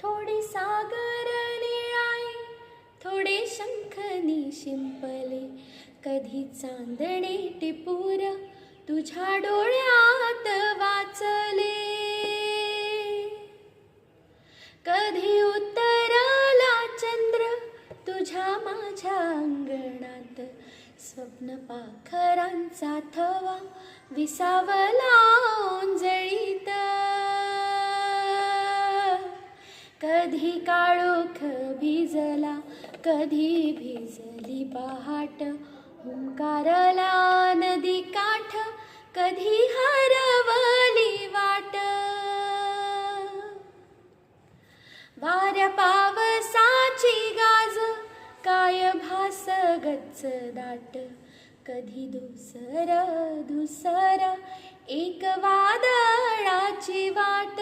थोडी सागर निळाई, थोडे शंखनी शिंपले, कधी चांदणे टिपूर तुझ्या डोळ्यात वाचले, कधी उतरला चंद्र तुझ्या माझ्या अंगणात, स्वप्न पाखरांचा थवा विसावला ओंजळीत, कधी काळोख भिजला, कधी भिजली पहाट, हुंकारला नदी काठ, कधी हरवली वाट, वाऱ्या पावसाची गाज काय भास गच्च दाट, कधी धुसर धुसर एक वादळाची वाट.